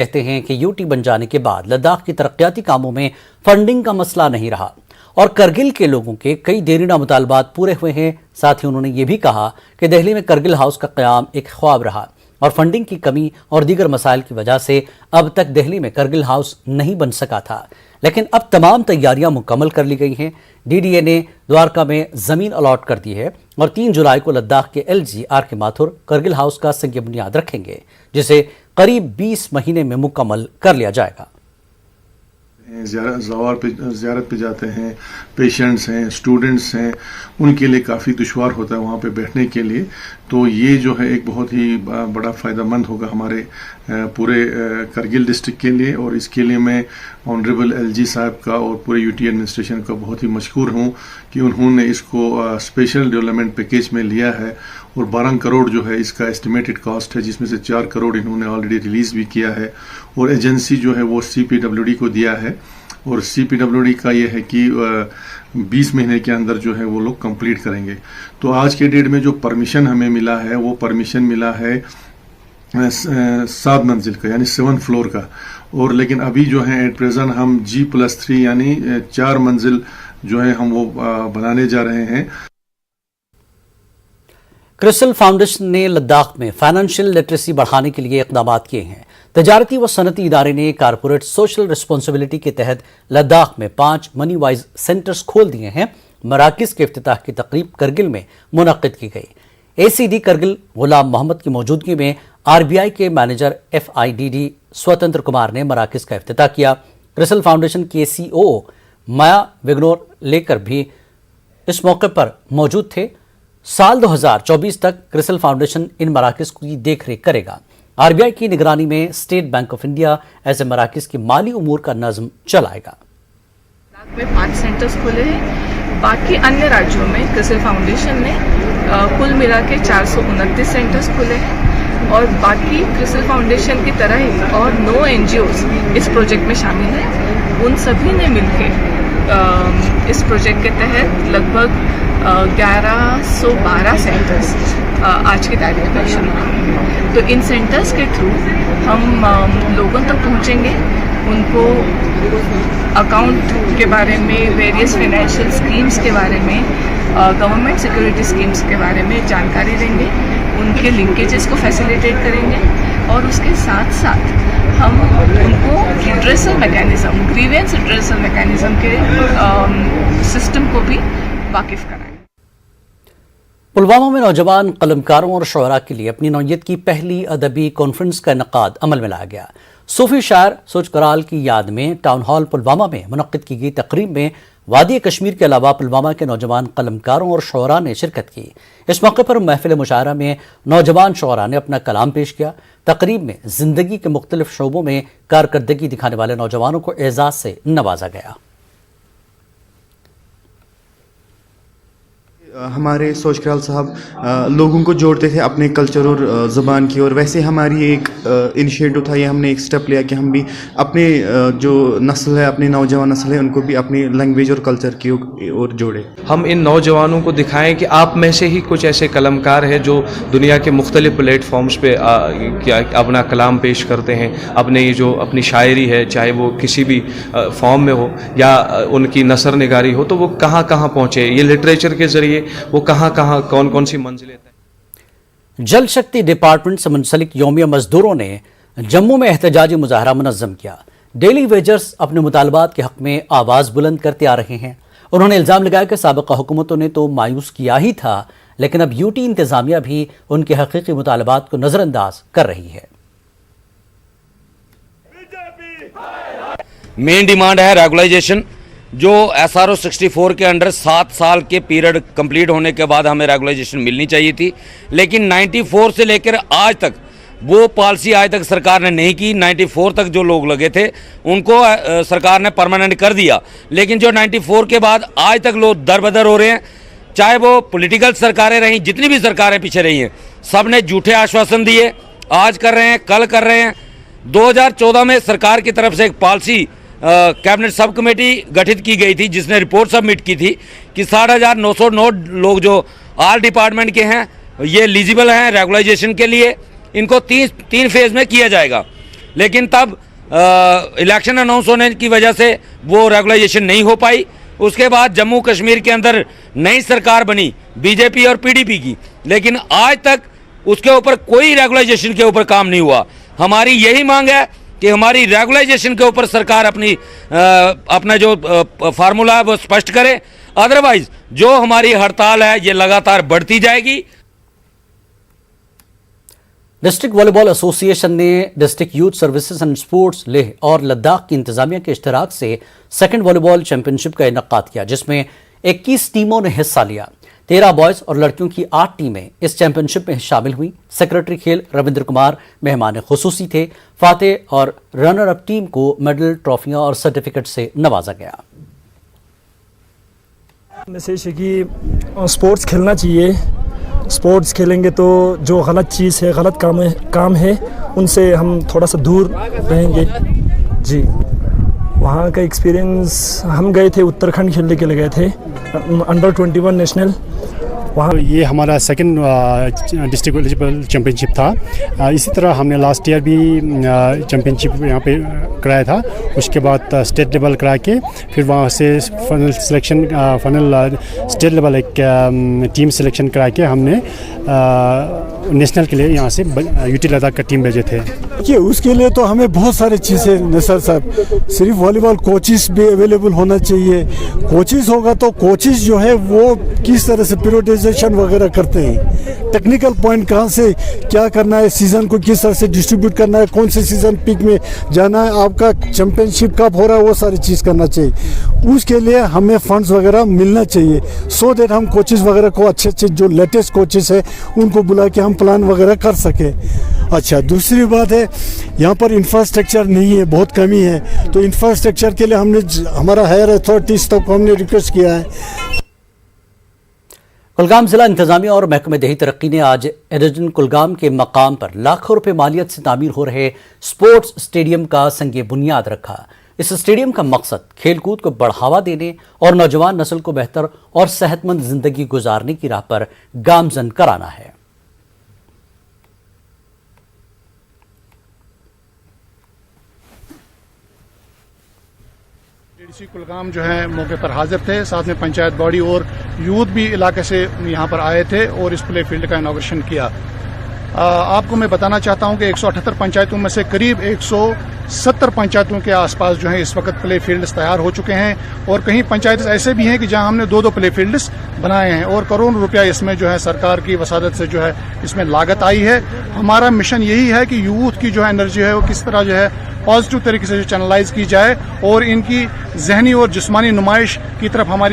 कहते हैं कि यूटी बन जाने के बाद लद्दाख की तरक्याती कामों में फंडिंग का मसला नहीं रहा और करगिल के लोगों के कई देरीना मुतालबात पूरे हुए हैं। साथ ही उन्होंने ये भी कहा कि दिल्ली में करगिल हाउस का क़याम एक ख्वाब रहा और फंडिंग की कमी और दीगर मसाइल की वजह से अब तक दिल्ली में करगिल हाउस नहीं बन सका था, लेकिन अब तमाम तैयारियां मुकम्मल कर ली गई हैं। डीडीए ने द्वारका में ज़मीन अलॉट कर दी है और 3 जुलाई को लद्दाख के LG RK Mathur Kargil house का संग बुनियाद रखेंगे, जिसे करीब 20 महीने में मुकम्मल कर लिया जाएगा। ज़ियारत पे जाते हैं, पेशेंट्स हैं, स्टूडेंट्स हैं, उनके लिए काफ़ी दुश्वार होता है वहाँ पे बैठने के लिए। तो ये जो है एक बहुत ही बड़ा फ़ायदेमंद होगा हमारे पूरे करगिल डिस्ट्रिक्ट के लिए। और इसके लिए मैं ऑनरेबल LG साहब का और पूरे UT एडमिनिस्ट्रेशन का बहुत ही मशकूर हूँ कि उन्होंने इसको स्पेशल डेवलपमेंट पैकेज में लिया है और 12 करोड़ जो है इसका एस्टिमेटेड कॉस्ट है, जिसमें से 4 करोड़ इन्होंने ऑलरेडी रिलीज़ भी किया है और एजेंसी जो है वो CPWD को दिया है। और CPWD का ये है कि 20 महीने के अंदर जो है वो लोग कंप्लीट करेंगे। तो आज के डेट में जो परमिशन हमें मिला है वो परमिशन मिला है 7 मंजिल का, यानी 7 फ्लोर का। और लेकिन अभी जो है एट प्रेजेंट हम G+3 यानी 4 मंजिल जो है हम वो बनाने जा रहे हैं। क्रिसल फाउंडेशन ने लद्दाख में फाइनेंशियल लिटरेसी बढ़ाने के लिए इकदाम किए हैं। तजारती व सनती इदारे ने कारपोरेट सोशल रिस्पॉन्सिबिलिटी के तहत लद्दाख में 5 मनी वाइज सेंटर्स खोल दिए हैं। मराकिज़ के इफ्तिताह की तकरीब करगिल में मुनक्किद की गई। ACD करगिल गुलाम मोहम्मद की मौजूदगी में RBI के मैनेजर FIDD स्वतंत्र कुमार ने मराकिज़ का इफ्तिताह किया। क्रिसल फाउंडेशन के CEO माया विग्नोर लेकर भी इस मौके पर मौजूद थे। साल 2024 तक क्रिसल फाउंडेशन इन मराकिज़ की देखरेख करेगा। RBI की निगरानी में स्टेट बैंक ऑफ इंडिया ऐसे मराकिज़ की माली उमूर का नज़्म चलाएगा। में 5 सेंटर्स खुले हैं। बाकी अन्य राज्यों में क्रिसल फाउंडेशन ने कुल मिला के 429 सेंटर्स खुले हैं और बाकी क्रिसल फाउंडेशन की तरह ही और 9 NGOs इस प्रोजेक्ट में शामिल हैं। उन सभी ने मिलकर इस प्रोजेक्ट के तहत लगभग 1112 सेंटर्स आज की तारीख में शुरू हुए। तो इन सेंटर्स के थ्रू हम लोगों तक पहुंचेंगे, उनको अकाउंट के बारे में, वेरियस फाइनेंशियल स्कीम्स के बारे में, गवर्नमेंट सिक्योरिटी स्कीम्स के बारे में जानकारी देंगे, उनके लिंकेजेस को फैसिलिटेट करेंगे और उसके साथ साथ हम उनको redressal mechanism, grievance redressal mechanism के सिस्टम को भी वाकिफ कराएंगे। पुलवामा में नौजवान कलमकारों और शुअरा के लिए अपनी नौयत की पहली अदबी कॉन्फ्रेंस का इनेकाद अमल में लाया गया। सूफी शायर सुच कराल की याद में टाउन हॉल पुलवामा में मुनक्किद की गई तकरीब में वादी कश्मीर के अलावा पुलवामा के नौजवान कलमकारों और शुअरा ने शिरकत की। इस मौके पर महफिल मुशायरा में नौजवान शुअरा ने अपना कलाम पेश किया। तकरीब में जिंदगी के मुख्तलिफ शोबों में कारकर्दगी दिखाने वाले नौजवानों को एजाज से नवाजा गया। हमारे सोच कराल साहब लोगों को जोड़ते थे अपने कल्चर और ज़बान की, और वैसे हमारी एक इनिशिएटिव था, ये हमने एक स्टेप लिया कि हम भी अपने जो नस्ल है, अपनी नौजवान नस्ल है, उनको भी अपनी लैंग्वेज और कल्चर की ओर जोड़े। हम इन नौजवानों को दिखाएं कि आप में से ही कुछ ऐसे कलमकार हैं जो दुनिया के मुख्तलिफ प्लेटफॉर्म्स पे अपना कलाम पेश करते हैं, अपने ये जो अपनी शायरी है, चाहे वो किसी भी फॉर्म में हो या उनकी नसर निगारी हो, तो वो कहाँ कहाँ पहुँचे, ये लिटरेचर के ज़रिए वो कहां कहां कौन कौन सी मंजिलें तय। जल शक्ति डिपार्टमेंट से मुंसलिक योमिया मजदूरों ने जम्मू में एहतजाजी मुजाहरा मुनज़्ज़म किया। डेली वेजर्स अपने मुतालबात के हक में आवाज़ बुलंद करते आ रहे हैं। उन्होंने इल्ज़ाम लगाया कि साबिक़ा हुकूमतों ने तो मायूस किया ही था, लेकिन अब UT इंतज़ामिया भी उनके हकीकी मुतालबात को नज़रअंदाज कर रही है। मेन डिमांड है रेगुलाइजेशन, जो SRO 64 के अंडर 7 साल के पीरियड कंप्लीट होने के बाद हमें रेगुलाइजेशन मिलनी चाहिए थी, लेकिन 94 से लेकर आज तक वो पॉलिसी आज तक सरकार ने नहीं की। 94 तक जो लोग लगे थे उनको सरकार ने परमानेंट कर दिया, लेकिन जो 94 के बाद आज तक लोग दर बदर हो रहे हैं, चाहे वो पॉलिटिकल सरकारें रहीं, जितनी भी सरकारें पीछे रही हैं, सब ने झूठे आश्वासन दिए, आज कर रहे हैं, कल कर रहे हैं। 2014 में सरकार की तरफ से एक पॉलिसी कैबिनेट सब कमेटी गठित की गई थी, जिसने रिपोर्ट सबमिट की थी कि 60,909 लोग जो आल डिपार्टमेंट के हैं ये एलिजिबल हैं रेगुलाइजेशन के लिए। इनको तीन फेज में किया जाएगा। लेकिन तब इलेक्शन अनाउंस होने की वजह से वो रेगुलाइजेशन नहीं हो पाई। उसके बाद जम्मू कश्मीर के अंदर नई सरकार बनी बीजेपी और पीडीपी की, लेकिन आज तक उसके ऊपर कोई रेगुलाइजेशन के ऊपर काम नहीं हुआ। हमारी यही मांग है कि हमारी रेगुलाइजेशन के ऊपर सरकार अपना जो फार्मूला है वो स्पष्ट करे, अदरवाइज जो हमारी हड़ताल है ये लगातार बढ़ती जाएगी। डिस्ट्रिक्ट वॉलीबॉल एसोसिएशन ने district youth services and sports Leh और लद्दाख की इंतजामिया के इश्तराक से सेकंड वॉलीबॉल चैंपियनशिप का इनेकाद किया, जिसमें 21 टीमों ने हिस्सा लिया। 13 बॉयज और लड़कियों की 8 टीमें इस चैंपियनशिप में शामिल हुई। सेक्रेटरी खेल रविंद्र कुमार मेहमान खुसूसी थे। फातेह और रनर अप टीम को मेडल, ट्रॉफियां और सर्टिफिकेट से नवाजा गया। मैसेज है कि स्पोर्ट्स खेलना चाहिए। स्पोर्ट्स खेलेंगे तो जो गलत चीज़ है, गलत काम है उनसे हम थोड़ा सा दूर रहेंगे। जी, वहाँ का एक्सपीरियंस, हम गए थे उत्तराखंड खेलने के लिए गए थे, अंडर 21 नेशनल। वहाँ ये हमारा सेकंड डिस्ट्रिक्ट एलिजिबल चैम्पियनशिप था। इसी तरह हमने लास्ट ईयर भी चैम्पियनशिप यहाँ पे कराया था। उसके बाद स्टेट लेवल करा के फिर वहाँ से final selection, final state level एक टीम सिलेक्शन करा के हमने नेशनल के लिए यहाँ से यूटी लद्दाख का टीम भेजे थे। देखिए, उसके लिए तो हमें बहुत सारी चीज़ें, नसर साहब, सिर्फ वॉलीबॉल कोचिस भी अवेलेबल होना चाहिए। कोचिस होगा तो कोचिस जो है वो किस तरह से पीरियडाइजेशन वगैरह करते हैं, टेक्निकल पॉइंट कहाँ से क्या करना है, सीज़न को किस तरह से डिस्ट्रीब्यूट करना है, कौन से सीज़न पीक में जाना है, आपका चैम्पियनशिप कब हो रहा है, वो सारी चीज़ करना चाहिए। उसके लिए हमें फंड्स वगैरह मिलना चाहिए, सो दैट हम कोचिस वगैरह को अच्छे जो लेटेस्ट कोचिस है उनको बुला के हम प्लान वगैरह कर सके। अच्छा, दूसरी बात है यहाँ पर इंफ्रास्ट्रक्चर नहीं है, बहुत कमी है। तो इंफ्रास्ट्रक्चर के लिए हमने हमारा हायर अथॉरिटीज़ तक को हमने रिक्वेस्ट किया है। कुलगाम जिला इंतजामिया और महकमे देही तरक्की ने आज एडिजन कुलगाम के मकाम पर लाखों रुपए मालियत से तामीर हो रहे स्पोर्ट्स स्टेडियम का संगे बुनियाद रखा। इस स्टेडियम का मकसद खेलकूद को बढ़ावा देने और नौजवान नस्ल को बेहतर और सेहतमंद जिंदगी गुजारने की राह पर गामजन कराना है। डीसी कुलगाम जो है मौके पर हाजिर थे, साथ में पंचायत बॉडी और यूथ भी इलाके से यहाँ पर आए थे और इस प्ले फील्ड का इनॉग्रेशन किया। आपको मैं बताना चाहता हूँ कि 178 पंचायतों में से करीब 170 पंचायतों के आसपास जो है इस वक्त प्ले फील्ड्स तैयार हो चुके हैं और कहीं पंचायत ऐसे भी हैं कि जहां हमने 2-2 प्ले फील्ड्स बनाए हैं और करोड़ों रुपया इसमें जो है सरकार की वसादत से जो है इसमें लागत आई है। हमारा मिशन यही है कि यूथ की जो है एनर्जी है वो किस तरह जो है पॉजिटिव तरीके से चैनलाइज की जाए और इनकी जहनी और जिस्मानी नुमाइश की तरफ हमारी